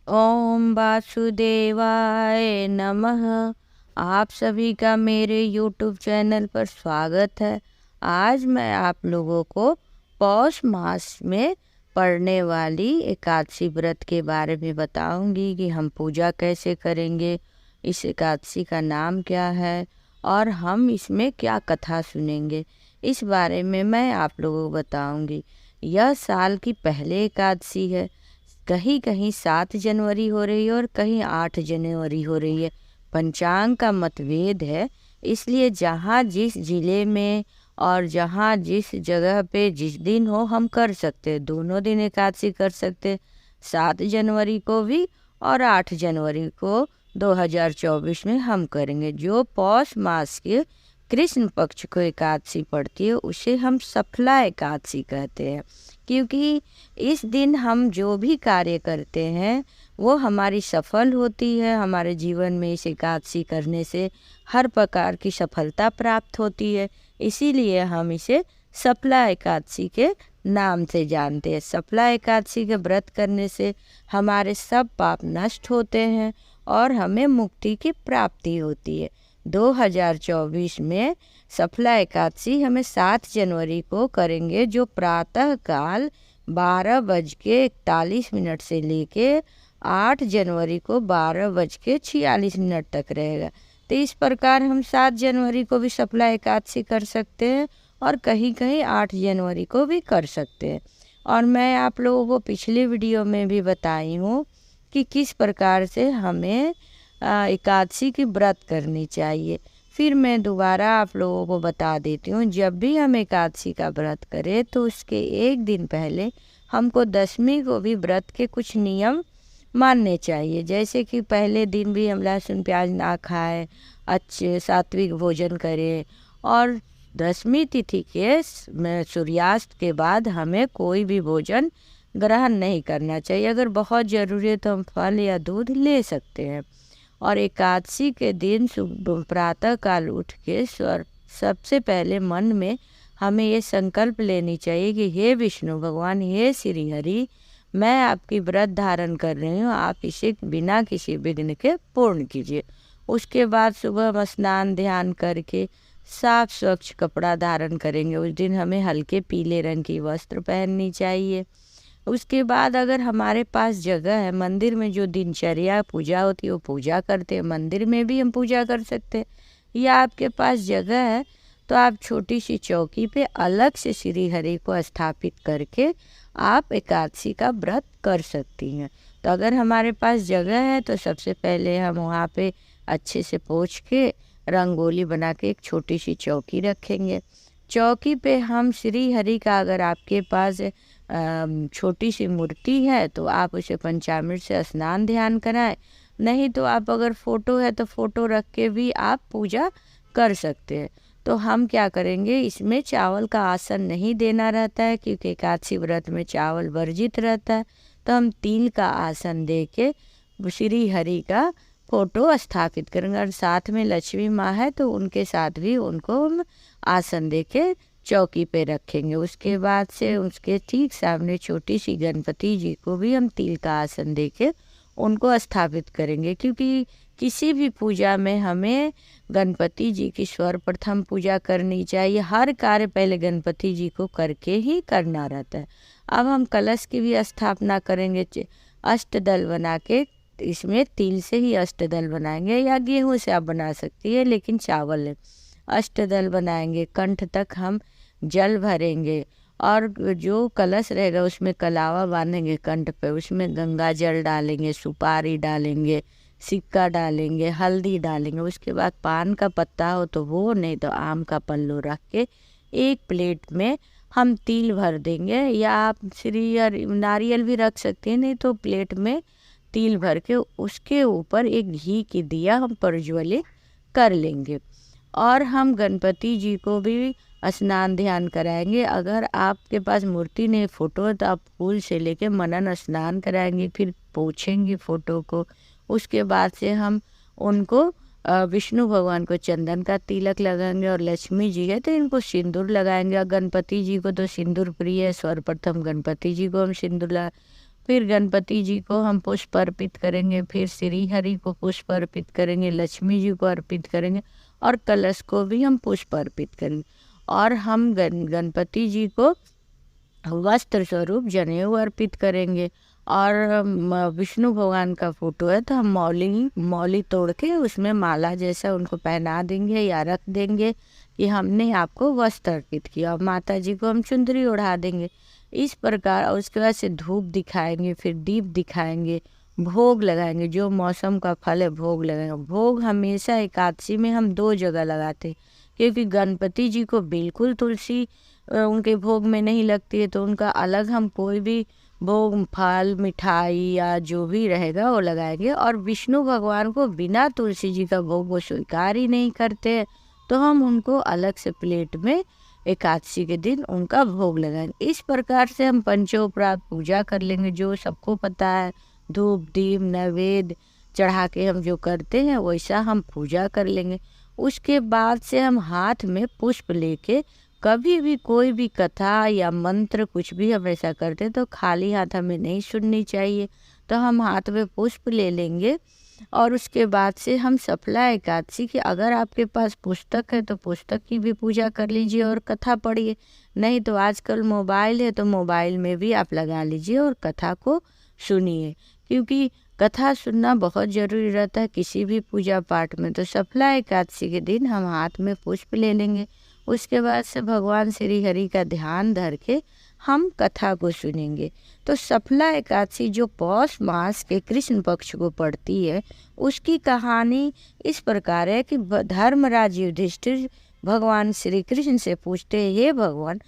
ओम वासुदेवाय नमः। आप सभी का मेरे YouTube चैनल पर स्वागत है। आज मैं आप लोगों को पौष मास में पड़ने वाली एकादशी व्रत के बारे में बताऊंगी कि हम पूजा कैसे करेंगे, इस एकादशी का नाम क्या है और हम इसमें क्या कथा सुनेंगे, इस बारे में मैं आप लोगों को बताऊंगी। यह साल की पहली एकादशी है। कहीं कहीं 7 जनवरी हो रही है और कहीं 8 जनवरी हो रही है। पंचांग का मतभेद है, इसलिए जहाँ जिस जिले में और जहाँ जिस जगह पे जिस दिन हो हम कर सकते हैं, दोनों दिन एकादशी कर सकते हैं। 7 जनवरी को भी और 8 जनवरी को 2024 में हम करेंगे। जो पौष मास के कृष्ण पक्ष को एकादशी पड़ती है उसे हम सफला एकादशी कहते हैं, क्योंकि इस दिन हम जो भी कार्य करते हैं वो हमारी सफल होती है। हमारे जीवन में इस एकादशी करने से हर प्रकार की सफलता प्राप्त होती है, इसीलिए हम इसे सफला एकादशी के नाम से जानते हैं। सफला एकादशी के व्रत करने से हमारे सब पाप नष्ट होते हैं और हमें मुक्ति की प्राप्ति होती है। 2024 में सफला एकादशी हमें 7 जनवरी को करेंगे, जो प्रातः काल 12:41 से लेके 8 जनवरी को 12:46 तक रहेगा। तो इस प्रकार हम 7 जनवरी को भी सफला एकादशी कर सकते हैं और कहीं कहीं 8 जनवरी को भी कर सकते हैं। और मैं आप लोगों को पिछली वीडियो में भी बताई हूँ कि किस प्रकार से हमें एकादशी की व्रत करनी चाहिए। फिर मैं दोबारा आप लोगों को बता देती हूँ, जब भी हम एकादशी का व्रत करें तो उसके एक दिन पहले हमको दशमी को भी व्रत के कुछ नियम मानने चाहिए। जैसे कि पहले दिन भी हम लहसुन प्याज ना खाएं, अच्छे सात्विक भोजन करें और दशमी तिथि के सूर्यास्त के बाद हमें कोई भी भोजन ग्रहण नहीं करना चाहिए। अगर बहुत ज़रूरी है तो हम फल या दूध ले सकते हैं। और एकादशी के दिन प्रातः काल उठ के सबसे पहले मन में हमें ये संकल्प लेनी चाहिए कि हे विष्णु भगवान, हे श्री हरि, मैं आपकी व्रत धारण कर रही हूँ, आप इसे बिना किसी विघ्न के पूर्ण कीजिए। उसके बाद सुबह हम स्नान ध्यान करके साफ स्वच्छ कपड़ा धारण करेंगे। उस दिन हमें हल्के पीले रंग की वस्त्र पहननी चाहिए। उसके बाद अगर हमारे पास जगह है, मंदिर में जो दिनचर्या पूजा होती है वो पूजा करते हैं, मंदिर में भी हम पूजा कर सकते हैं। या आपके पास जगह है तो आप छोटी सी चौकी पे अलग से श्री हरि को स्थापित करके आप एकादशी का व्रत कर सकती हैं। तो अगर हमारे पास जगह है तो सबसे पहले हम वहाँ पे अच्छे से पोंछ के रंगोली बना के एक छोटी सी चौकी रखेंगे। चौकी पे हम श्री हरि का, अगर आपके पास छोटी सी मूर्ति है तो आप उसे पंचामृत से स्नान ध्यान कराएं, नहीं तो आप अगर फ़ोटो है तो फ़ोटो रख के भी आप पूजा कर सकते हैं। तो हम क्या करेंगे, इसमें चावल का आसन नहीं देना रहता है क्योंकि एकादशी व्रत में चावल वर्जित रहता है। तो हम तिल का आसन दे के श्री हरि का फोटो स्थापित करेंगे और साथ में लक्ष्मी माँ है तो उनके साथ भी उनको हम आसन दे के चौकी पे रखेंगे। उसके बाद से उसके ठीक सामने छोटी सी गणपति जी को भी हम तिल का आसन दे के उनको स्थापित करेंगे, क्योंकि किसी भी पूजा में हमें गणपति जी की सर्वप्रथम पूजा करनी चाहिए। हर कार्य पहले गणपति जी को करके ही करना रहता है। अब हम कलश की भी स्थापना करेंगे, अष्टदल बना के, इसमें तिल से ही अष्टदल बनाएंगे या गेहूं से आप बना सकती है, लेकिन चावल है। अष्टदल बनाएंगे, कंठ तक हम जल भरेंगे और जो कलश रहेगा उसमें कलावा बांधेंगे कंठ पे, उसमें गंगा जल डालेंगे, सुपारी डालेंगे, सिक्का डालेंगे, हल्दी डालेंगे। उसके बाद पान का पत्ता हो तो वो, नहीं तो आम का पल्लू रख के एक प्लेट में हम तिल भर देंगे, या आप नारियल भी रख सकते हैं, नहीं तो प्लेट में तिल भर के उसके ऊपर एक घी की दिया हम प्रज्वलित कर लेंगे। और हम गणपति जी को भी स्नान ध्यान कराएंगे। अगर आपके पास मूर्ति नहीं, फ़ोटो है, तो आप फूल से लेके मनन स्नान कराएंगे, फिर पोंछेंगे फ़ोटो को। उसके बाद से हम उनको विष्णु भगवान को चंदन का तिलक लगाएंगे और लक्ष्मी जी है तो इनको सिंदूर लगाएंगे। और गणपति जी को तो सिंदूर प्रिय है, सर्वप्रथम गणपति जी को हम सिंदूर फिर गणपति जी को हम पुष्प अर्पित करेंगे, फिर श्री हरि को पुष्प अर्पित करेंगे, लक्ष्मी जी को अर्पित करेंगे और कलश को भी हम पुष्प अर्पित करेंगे। और हम गणपति जी को वस्त्र स्वरूप जनेऊ अर्पित करेंगे। और विष्णु भगवान का फोटो है तो हम मौली तोड़ के उसमें माला जैसा उनको पहना देंगे या रख देंगे कि हमने आपको वस्त्र अर्पित किया। और माता जी को हम चुंदरी ओढ़ा देंगे। इस प्रकार और उसके बाद से धूप दिखाएंगे, फिर दीप दिखाएंगे, भोग लगाएंगे, जो मौसम का फल है भोग लगाएंगे। भोग हमेशा एकादशी में हम 2 जगह लगाते हैं, क्योंकि गणपति जी को बिल्कुल तुलसी उनके भोग में नहीं लगती है, तो उनका अलग हम कोई भी भोग फल मिठाई या जो भी रहेगा वो लगाएंगे। और विष्णु भगवान को बिना तुलसी जी का भोग वो स्वीकार ही नहीं करते हैं, तो हम उनको अलग से प्लेट में एकादशी के दिन उनका भोग लगाएंगे। इस प्रकार से हम पंचोपरात पूजा कर लेंगे, जो सबको पता है। धूप दीप नैवेद्य चढ़ा के हम जो करते हैं वैसा हम पूजा कर लेंगे। उसके बाद से हम हाथ में पुष्प लेके, कभी भी कोई भी कथा या मंत्र कुछ भी हम ऐसा करते तो खाली हाथ हमें नहीं सुननी चाहिए। तो हम हाथ में पुष्प ले लेंगे और उसके बाद से हम सफला एकादशी की, अगर आपके पास पुस्तक है तो पुस्तक की भी पूजा कर लीजिए और कथा पढ़िए। नहीं तो आजकल मोबाइल है तो मोबाइल में भी आप लगा लीजिए और कथा को सुनिए, क्योंकि कथा सुनना बहुत ज़रूरी रहता है किसी भी पूजा पाठ में। तो सफला एकादशी के दिन हम हाथ में पुष्प ले लेंगे। उसके बाद से भगवान श्री हरि का ध्यान धर के हम कथा को सुनेंगे। तो सफला एकादशी जो पौष मास के कृष्ण पक्ष को पड़ती है, उसकी कहानी इस प्रकार है कि धर्मराज युधिष्ठिर भगवान श्री कृष्ण से पूछते हैं, हे भगवान,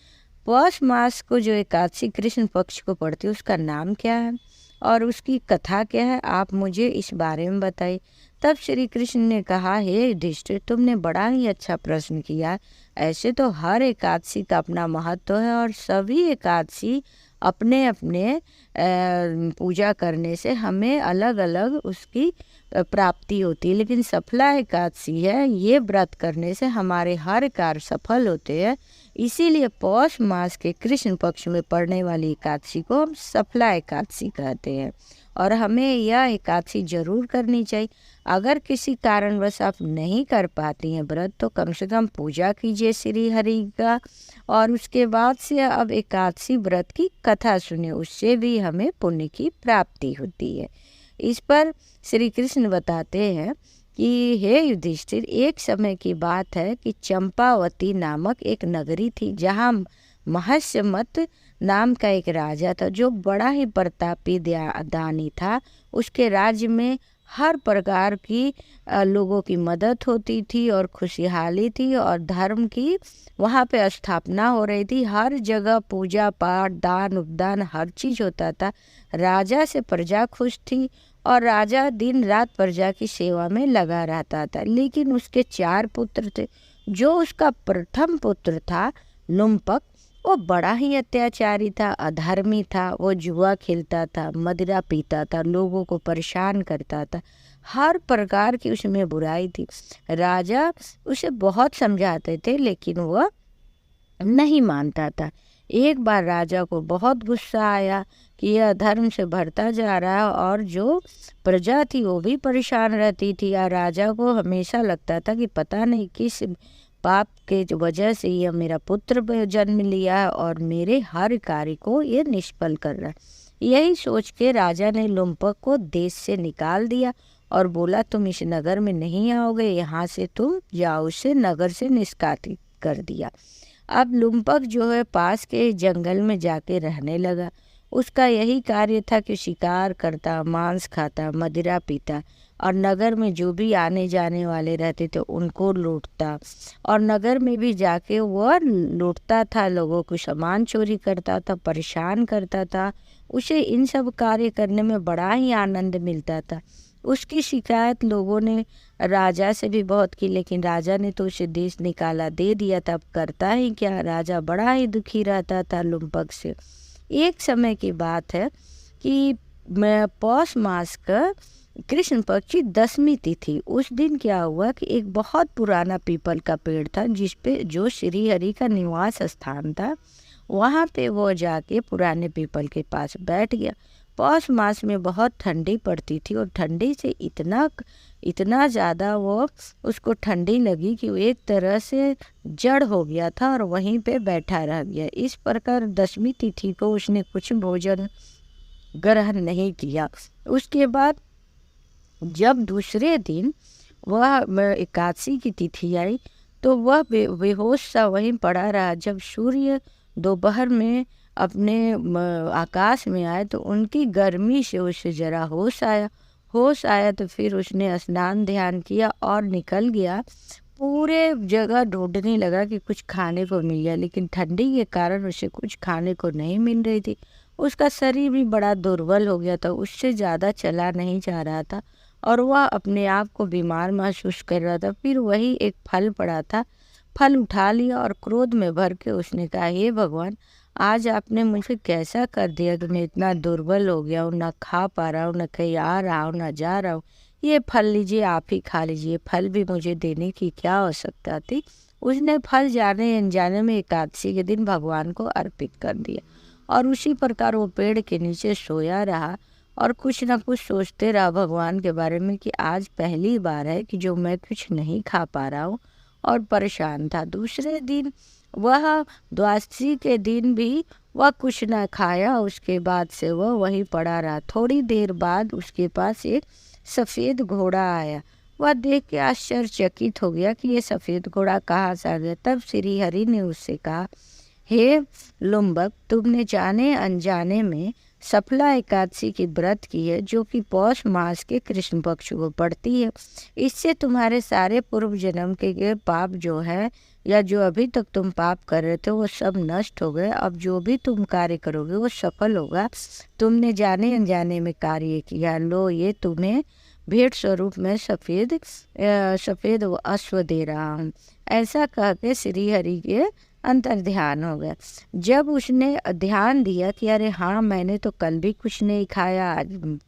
पौष मास को जो एकादशी कृष्ण पक्ष को पड़ती है उसका नाम क्या है और उसकी कथा क्या है, आप मुझे इस बारे में बताइए। तब श्री कृष्ण ने कहा, हे युधिष्ठिर, तुमने बड़ा ही अच्छा प्रश्न किया। ऐसे तो हर एकादशी का अपना महत्व है और सभी एकादशी अपने अपने पूजा करने से हमें अलग अलग उसकी प्राप्ति होती है। लेकिन सफला एकादशी है, ये व्रत करने से हमारे हर कार्य सफल होते हैं। इसीलिए पौष मास के कृष्ण पक्ष में पड़ने वाली एकादशी को हम सफला एकादशी कहते हैं और हमें यह एकादशी जरूर करनी चाहिए। अगर किसी कारणवश आप नहीं कर पाती हैं व्रत तो कम से कम पूजा कीजिए श्री हरि का और उसके बाद से अब एकादशी व्रत की कथा सुनिए, उससे भी हमें पुण्य की प्राप्ति होती है। इस पर श्री कृष्ण बताते हैं कि हे युधिष्ठिर, एक समय की बात है कि चंपावती नामक एक नगरी थी, जहाँ महस्यमत नाम का एक राजा था जो बड़ा ही प्रतापी दानी था। उसके राज्य में हर प्रकार की लोगों की मदद होती थी और खुशहाली थी और धर्म की वहाँ पे स्थापना हो रही थी। हर जगह पूजा पाठ दान उपदान हर चीज़ होता था। राजा से प्रजा खुश थी और राजा दिन रात प्रजा की सेवा में लगा रहता था। लेकिन उसके 4 पुत्र थे। जो उसका प्रथम पुत्र था लुम्पक, वो बड़ा ही अत्याचारी था, अधर्मी था। वो जुआ खेलता था, मदिरा पीता था, लोगों को परेशान करता था, हर प्रकार की उसमें बुराई थी। राजा उसे बहुत समझाते थे लेकिन वह नहीं मानता था। एक बार राजा को बहुत गुस्सा आया कि यह धर्म से भरता जा रहा है और जो प्रजा थी वो भी परेशान रहती थी। या राजा को हमेशा लगता था कि पता नहीं किस पाप के वजह से यह मेरा पुत्र जन्म लिया है और मेरे हर कार्य को ये निष्फल कर रहा है। यही सोच के राजा ने लुम्पक को देश से निकाल दिया और बोला, तुम इस नगर में नहीं आओगे, यहाँ से तुम जाओ। उसे नगर से निष्कासित कर दिया। अब लुम्पक जो है पास के जंगल में जाके रहने लगा। उसका यही कार्य था कि शिकार करता, मांस खाता, मदिरा पीता और नगर में जो भी आने जाने वाले रहते थे उनको लूटता और नगर में भी जाके वह लूटता था, लोगों को सामान चोरी करता था, परेशान करता था। उसे इन सब कार्य करने में बड़ा ही आनंद मिलता था। उसकी शिकायत लोगों ने राजा से भी बहुत की, लेकिन राजा ने तो उसे देश निकाला दे दिया था। अब करता ही क्या, राजा बड़ा ही दुखी रहता था लुम्पक से। एक समय की बात है कि पौष मास का कृष्ण पक्ष की 10वीं तिथि, उस दिन क्या हुआ कि एक बहुत पुराना पीपल का पेड़ था जिस पे जो श्री हरि का निवास स्थान था। वहाँ पे वो जाके पुराने पीपल के पास बैठ गया। पौष मास में बहुत ठंडी पड़ती थी और ठंडी से इतना इतना ज़्यादा वो उसको ठंडी लगी कि वो एक तरह से जड़ हो गया था और वहीं पे बैठा रह गया। इस प्रकार 10वीं तिथि को उसने कुछ भोजन ग्रहण नहीं किया। उसके बाद जब दूसरे दिन वह एकादशी की तिथि आई तो वह बेहोश सा वहीं पड़ा रहा। जब सूर्य दोपहर में अपने आकाश में आए तो उनकी गर्मी से उसे जरा होश आया तो फिर उसने स्नान ध्यान किया और निकल गया। पूरे जगह ढूंढने लगा कि कुछ खाने को मिल जाए, लेकिन ठंडी के कारण उसे कुछ खाने को नहीं मिल रही थी। उसका शरीर भी बड़ा दुर्बल हो गया था, उससे ज़्यादा चला नहीं जा रहा था और वह अपने आप को बीमार महसूस कर रहा था। फिर वही एक फल पड़ा था, फल उठा लिया और क्रोध में भर के उसने कहा, हे भगवान, आज आपने मुझे कैसा कर दिया कि मैं इतना दुर्बल हो गया हूँ, ना खा पा रहा हूँ, ना कहीं आ रहा हूँ, ना जा रहा हूँ। ये फल लीजिए, आप ही खा लीजिए, फल भी मुझे देने की क्या आवश्यकता थी। उसने फल जाने अनजाने में एकादशी के दिन भगवान को अर्पित कर दिया और उसी प्रकार वो पेड़ के नीचे सोया रहा और कुछ ना कुछ सोचते रहा भगवान के बारे में कि आज पहली बार है कि जो मैं कुछ नहीं खा पा रहा हूँ और परेशान था। दूसरे दिन वह द्वादशी के दिन भी वह कुछ ना खाया, उसके बाद से वह वहीं पड़ा रहा। थोड़ी देर बाद उसके पास एक सफ़ेद घोड़ा आया। वह देख के आश्चर्यचकित हो गया कि ये सफ़ेद घोड़ा कहाँ से आ गया। तब श्री हरि ने उससे कहा, हे लुम्बक, तुमने जाने अनजाने में सफला एकादशी की व्रत की है, जो कि पौष मास के कृष्ण पक्ष को पड़ती है। इससे तुम्हारे सारे पूर्व जन्म के पाप जो है या जो अभी तक तुम पाप कर रहे थे वो सब नष्ट हो गए। अब जो भी तुम कार्य करोगे वो सफल होगा। तुमने जाने अनजाने में कार्य किया, लो ये तुम्हें भेंट स्वरूप में सफ़ेद अश्व दे रहा हूँ। ऐसा कह के श्री हरि के अंतर ध्यान हो गया। जब उसने ध्यान दिया कि अरे हाँ, मैंने तो कल भी कुछ नहीं खाया आज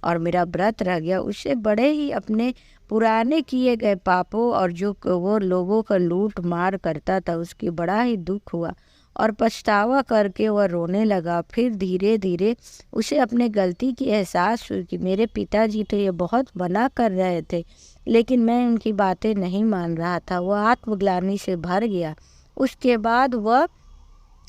और मेरा व्रत रह गया, उससे बड़े ही अपने पुराने किए गए पापों और जो वो लोगों का लूट मार करता था उसकी बड़ा ही दुख हुआ और पछतावा करके वह रोने लगा। फिर धीरे धीरे उसे अपने गलती की एहसास हुई कि मेरे पिताजी तो ये बहुत मना कर रहे थे, लेकिन मैं उनकी बातें नहीं मान रहा था। वह आत्मग्लानि से भर गया। उसके बाद वह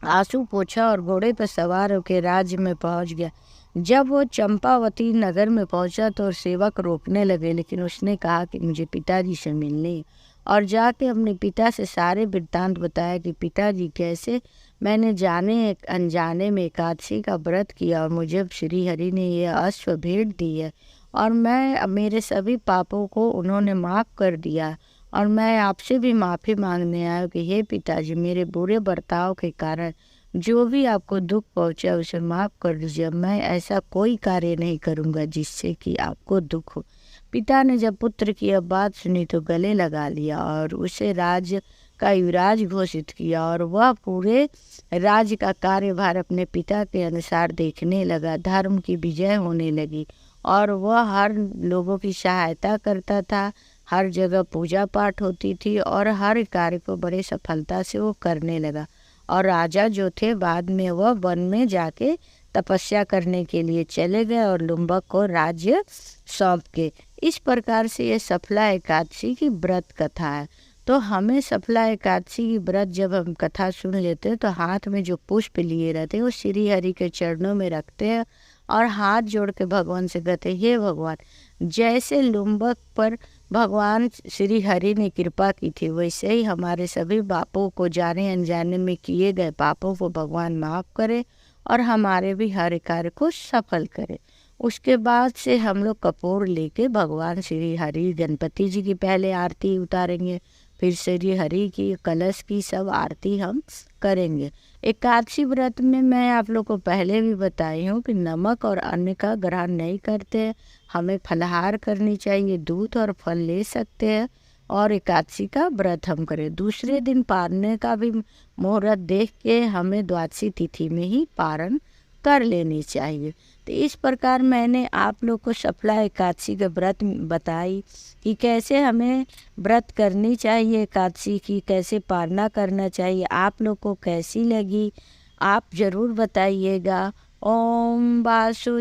आंसू पोंछा और घोड़े पर सवार होकर राज्य में पहुंच गया। जब वो चंपावती नगर में पहुंचा तो सेवक रोकने लगे, लेकिन उसने कहा कि मुझे पिताजी से मिलने है और जाके अपने पिता से सारे वृत्तांत बताया कि पिताजी कैसे मैंने जाने अनजाने में एकादशी का व्रत किया और मुझे श्री हरि ने ये अश्व भेंट दी है और मैं मेरे सभी पापों को उन्होंने माफ़ कर दिया और मैं आपसे भी माफ़ी मांगने आया हूँ कि हे पिताजी, मेरे बुरे बर्ताव के कारण जो भी आपको दुख पहुँचा उसे माफ़ कर दीजिए। मैं ऐसा कोई कार्य नहीं करूँगा जिससे कि आपको दुख हो। पिता ने जब पुत्र की अब बात सुनी तो गले लगा लिया और उसे राज्य का युवराज घोषित किया और वह पूरे राज्य का कार्यभार अपने पिता के अनुसार देखने लगा। धर्म की विजय होने लगी और वह हर लोगों की सहायता करता था। हर जगह पूजा पाठ होती थी और हर कार्य को बड़े सफलता से वो करने लगा। और राजा जो थे बाद में वह वन में जाके तपस्या करने के लिए चले गए और लुम्बक को राज्य सौंप के। इस प्रकार से ये सफला एकादशी की व्रत कथा है। तो हमें सफला एकादशी की व्रत जब हम कथा सुन लेते हैं तो हाथ में जो पुष्प लिए रहते हैं वो श्री हरि के चरणों में रखते हैं और हाथ जोड़ के भगवान से कहते हैं, हे भगवान, जैसे लुम्बक पर भगवान श्री हरि ने कृपा की थी वैसे ही हमारे सभी पापों को जाने अनजाने में किए गए पापों को भगवान माफ़ करे और हमारे भी हर कार्य को सफल करे। उसके बाद से हम लोग कपूर लेके भगवान श्री हरि गणपति जी की पहले आरती उतारेंगे, फिर श्री हरि की कलश की सब आरती हम करेंगे। एकादशी व्रत में मैं आप लोग को पहले भी बताई हूँ कि नमक और अन्न का ग्रहण नहीं करते, हमें फलाहार करनी चाहिए, दूध और फल ले सकते हैं और एकादशी का व्रत हम करें। दूसरे दिन पारने का भी मुहूर्त देख के हमें द्वादशी तिथि में ही पारण कर लेनी चाहिए। तो इस प्रकार मैंने आप लोग को सफला एकादशी का व्रत बताई कि कैसे हमें व्रत करनी चाहिए, एकादशी की कैसे पालना करना चाहिए। आप लोग को कैसी लगी आप ज़रूर बताइएगा ओम वासुदेवाय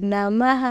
नमः।